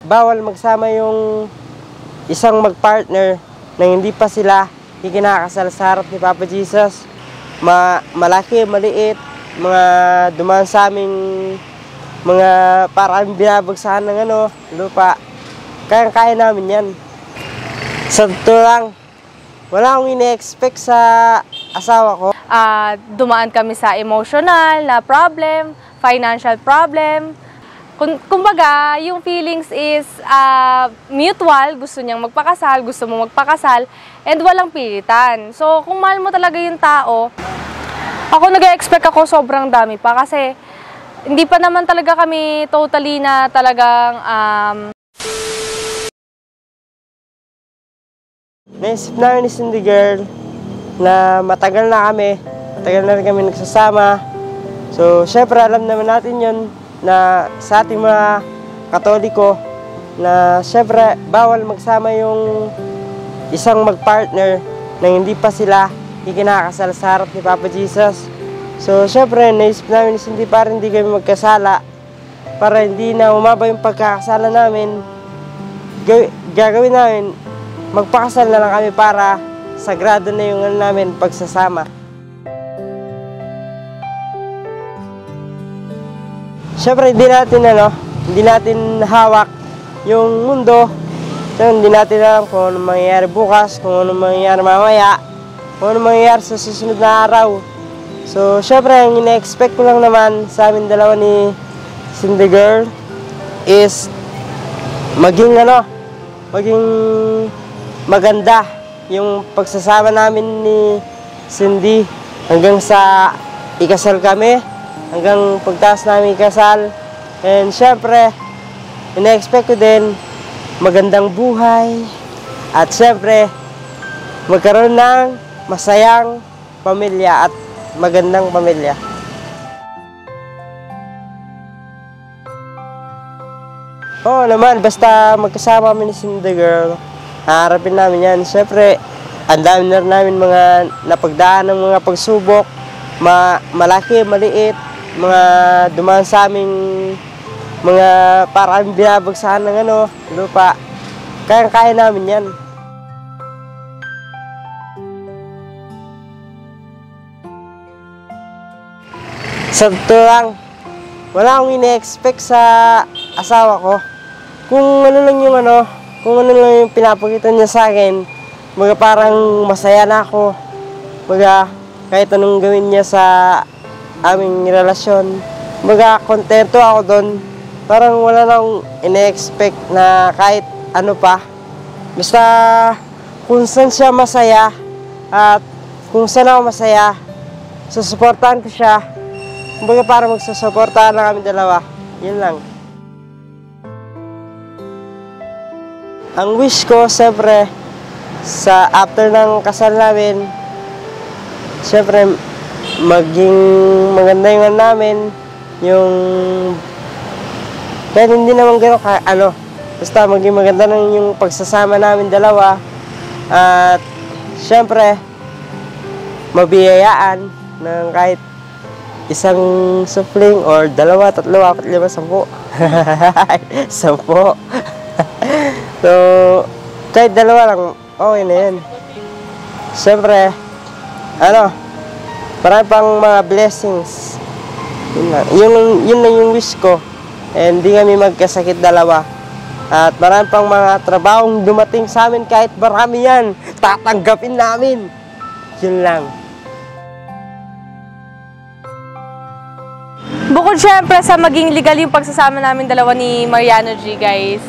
bawal magsama yung isang magpartner na hindi pa sila ikinakasal sa harap ni Papa Jesus. Malaki, maliit, mga dumaan sa aming mga parang binabagsahan ng lupa. Kaya namin yan. Sa totoo lang, wala akong ine-expect sa asawa ko. Dumaan kami sa emotional na problem, financial problem. Kumbaga, yung feelings is mutual, gusto niyang magpakasal, gusto mo magpakasal, and walang pilitan. So, kung mahal mo talaga yung tao, ako nag-expect ako sobrang dami pa kasi hindi pa naman talaga kami totally na talagang naisip namin ni Cindy Girl na matagal na rin kami nagsasama. So, syempre alam naman natin yun na sa ating mga Katoliko na syempre bawal magsama yung isang magpartner na hindi pa sila ikinakasal sa harap ni Papa Jesus. So, syempre, naisip namin hindi para hindi kami magkasala, para hindi na umaba yung pagkakasala namin. Gagawin namin, magpakasal na lang kami para sagrado na yung namin pagsasama. Syempre, hindi natin hawak yung mundo. So, hindi natin alam kung ano mangyayari bukas, kung ano mangyayari mamaya, kung ano mangyayari sa susunod na araw. So, syempre, ang ina-expect ko lang naman sa amin dalawa ni Cindy Girl is maging maganda yung pagsasama namin ni Cindy hanggang sa ikasal kami, hanggang pagtaas namin ikasal. And syempre, ina-expect ko din magandang buhay at syempre, magkaroon ng masayang pamilya at magandang pamilya. Oo naman, basta magkasama kami ni Cindy Girl, haharapin namin yan. Siyempre, ang dami na rin namin mga napagdaan ng mga pagsubok, malaki, maliit, mga dumaan sa aming mga parang binabagsahan ng lupa. Kaya namin yan. Sa totoo lang, wala akong ine-expect sa asawa ko. Kung ano lang yung pinapakita niya sa akin, parang masaya na ako. Kahit anong gawin niya sa aming relasyon, kontento ako doon. Parang wala na akong ine-expect na kahit ano pa. Basta kung saan siya masaya at kung saan ako masaya, susuportahan ko siya. Para magsusuportahan na kami dalawa. Yun lang. Ang wish ko, siyempre, sa after ng kasal namin, siyempre, maging maganda yung namin, pero hindi naman gano'n, basta maging maganda yung pagsasama namin dalawa, at siyempre, mabiyayaan ng kahit isang supling or 2, 3, 4, 5, 10. 10. So, kahit 2 lang, okay na yan. Siyempre, marami pang mga blessings. Yun lang yung wish ko. And hindi kami magkasakit 2. At marami pang mga trabahong dumating sa amin, kahit marami yan, tatanggapin namin. Yun lang. Bukod syempre sa maging legal yung pagsasama namin dalawa ni Mariano G, guys,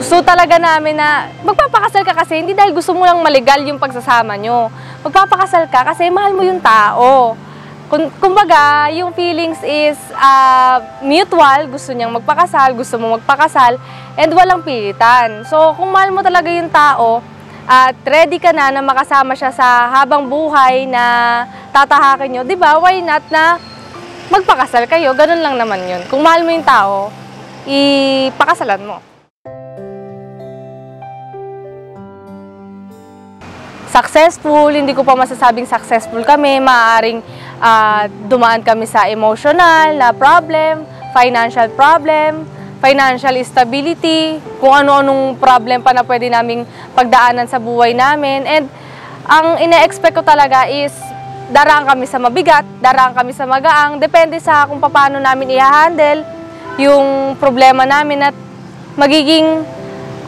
gusto talaga namin na magpapakasal ka kasi hindi dahil gusto mo lang malegal yung pagsasama nyo. Magpapakasal ka kasi mahal mo yung tao. Kumbaga, yung feelings is mutual, gusto niyang magpakasal, gusto mo magpakasal, and walang pilitan. So, kung mahal mo talaga yung tao, at ready ka na makasama siya sa habang buhay na tatahakin nyo, di ba? Why not na magpakasal kayo? Ganun lang naman yun. Kung mahal mo yung tao, ipakasalan mo. Successful, hindi ko pa masasabing successful kami. Maaaring dumaan kami sa emotional na problem, financial problem. financial stability, kung ano-anong problem pa na pwede naming pagdaanan sa buhay namin. And ang ine-expect ko talaga is daraan kami sa mabigat, daraan kami sa magaang, depende sa kung paano namin i-handle yung problema namin at magiging,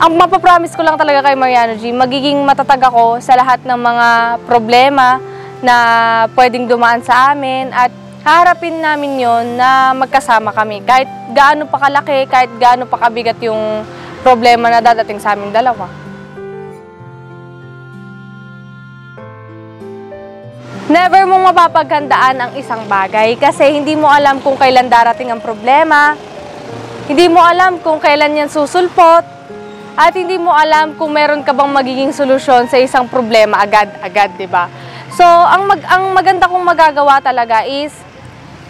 ang mapapromise ko lang talaga kay Mariano G, magiging matatag ako sa lahat ng mga problema na pwedeng dumaan sa amin at haharapin namin yon na magkasama kami. Kahit gaano pa kalaki, kahit gaano pa kabigat yung problema na dadating sa amin dalawa. Never mong mapapaghandaan ang isang bagay kasi hindi mo alam kung kailan darating ang problema, hindi mo alam kung kailan yan susulpot, at hindi mo alam kung meron ka bang magiging solusyon sa isang problema agad-agad, di ba? So, ang maganda kong magagawa talaga is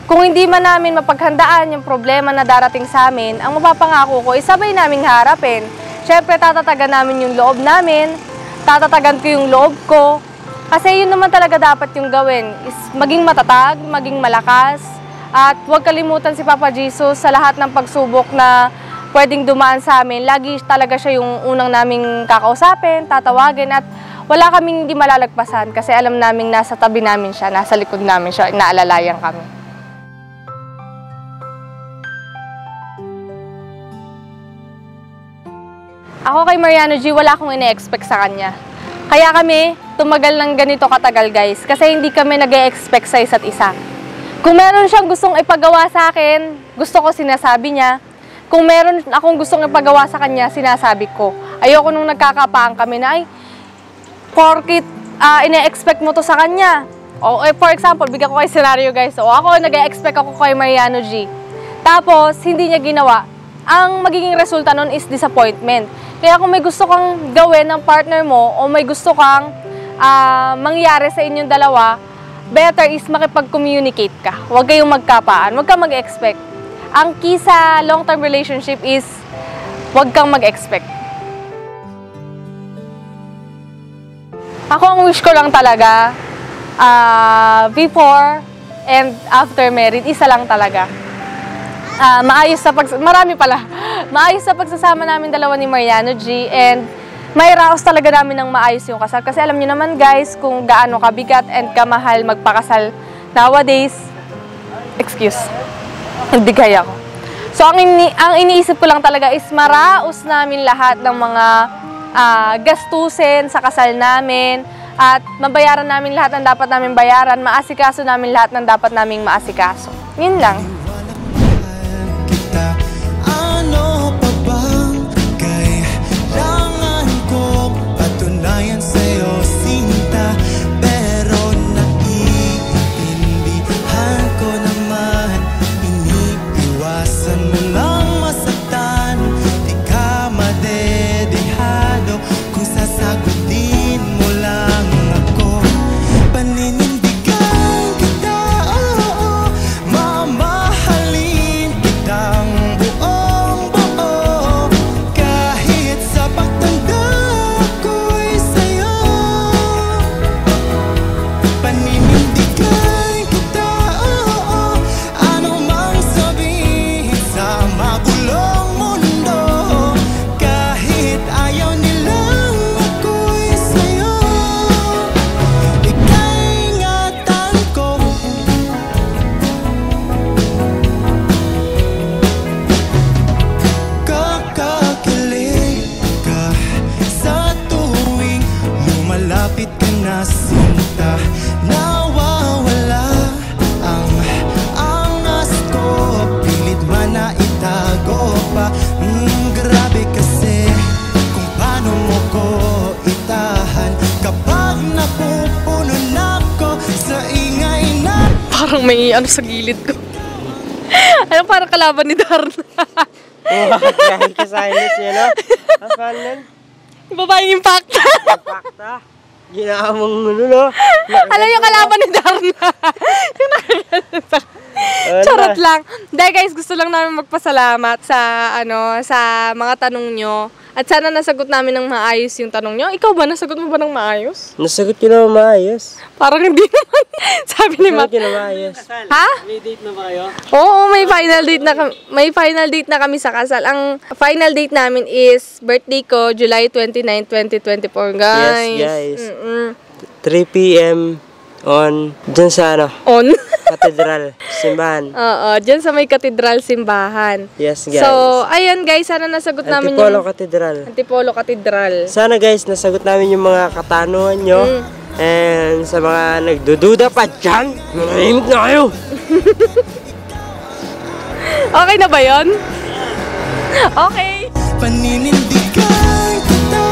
kung hindi man namin mapaghandaan yung problema na darating sa amin, ang mapapangako ko is sabay naming harapin. Siyempre, tatatagan namin yung loob namin, tatatagan ko yung loob ko. Kasi yun naman talaga dapat yung gawin, is maging matatag, maging malakas, at huwag kalimutan si Papa Jesus sa lahat ng pagsubok na pwedeng dumaan sa amin. Lagi talaga siya yung unang naming kakausapin, tatawagin, at wala kaming hindi malalagpasan kasi alam naming nasa tabi namin siya, nasa likod namin siya, inaalalayan kami. Ako kay Mariano G, wala akong ine-expect sa kanya. Kaya kami tumagal ng ganito katagal, guys, kasi hindi kami nag-e-expect sa isa't isa. Kung meron siyang gustong ipagawa sa akin, gusto ko sinasabi niya. Kung meron akong gustong ipagawa sa kanya, sinasabi ko. Ayoko nung nagkakapaan kami na, ay, porkit ine-expect mo to sa kanya. O, for example, bigyan ko kayo scenario, guys. O, ako, nag-e-expect ako kay Mariano G. Tapos, hindi niya ginawa. Ang magiging resulta nun is disappointment. Kaya kung may gusto kang gawin ng partner mo o may gusto kang mangyari sa inyong dalawa, better is makipag-communicate ka. Huwag kayong magkapaan, huwag kang mag-expect. Ang key sa long-term relationship is huwag kang mag-expect. Ako, ang wish ko lang talaga, before and after married, isa lang talaga. Maayos sa pagsasama namin dalawa ni Mariano G, and may raos talaga namin ng maayos yung kasal. Kasi alam niyo naman, guys, kung gaano kabigat and kamahal magpakasal nowadays. Excuse, hindi kaya ko. So, ang iniisip ko lang talaga is maraos namin lahat ng mga gastusin sa kasal namin, at mabayaran namin lahat ng dapat namin bayaran, maasikaso namin lahat ng dapat naming maasikaso. Yun lang. Ano pa bang kailangan ko patunayan sa'yo, sinta? Pero naiintindihan ko naman, iniiwasan mo lang masaktan. Di ka madedehado kung sasagutin mo lang ako. Paninindigan kita, oo, mamahalin kitang grabe kasi kung paano mo ko itahan kapag napupuno na ko sa ingay na. Parang may ano sa gilid ko. Ano, parang kalaban ni Darna. Kahit ka-silence yun, no? Ang fan nun? Babaeng impacta. Impacta. Ginawa mong no? Alam yung kalaban ni Darna. Yung nakakalaban. Charot lang. Dahil guys, gusto lang namin magpasalamat sa sa mga tanong nyo. At sana nasagot namin ng maayos yung tanong nyo. Ikaw ba, nasagot mo ba ng maayos? Nasagot ko na maayos. Parang hindi naman. Sabi ni Nasagot Matt. ko na maayos. Ha? May date na ba kayo? Oo, may final date na kami sa kasal. Ang final date namin is birthday ko, July 29, 2024, guys. Yes, guys. 3 Mm-mm. p.m. on, dyan sa ano, On. katedral, simbahan. Oo, dyan sa may katedral simbahan. Yes, guys. So, ayun guys, sana nasagot namin Antipolo yung... Katedral. Antipolo Katedral. Sana guys, nasagot namin yung mga katanungan nyo. And sa mga nagdududa pa dyan, manahimik na kayo. Okay na ba yun? Okay. Paninindigan kita,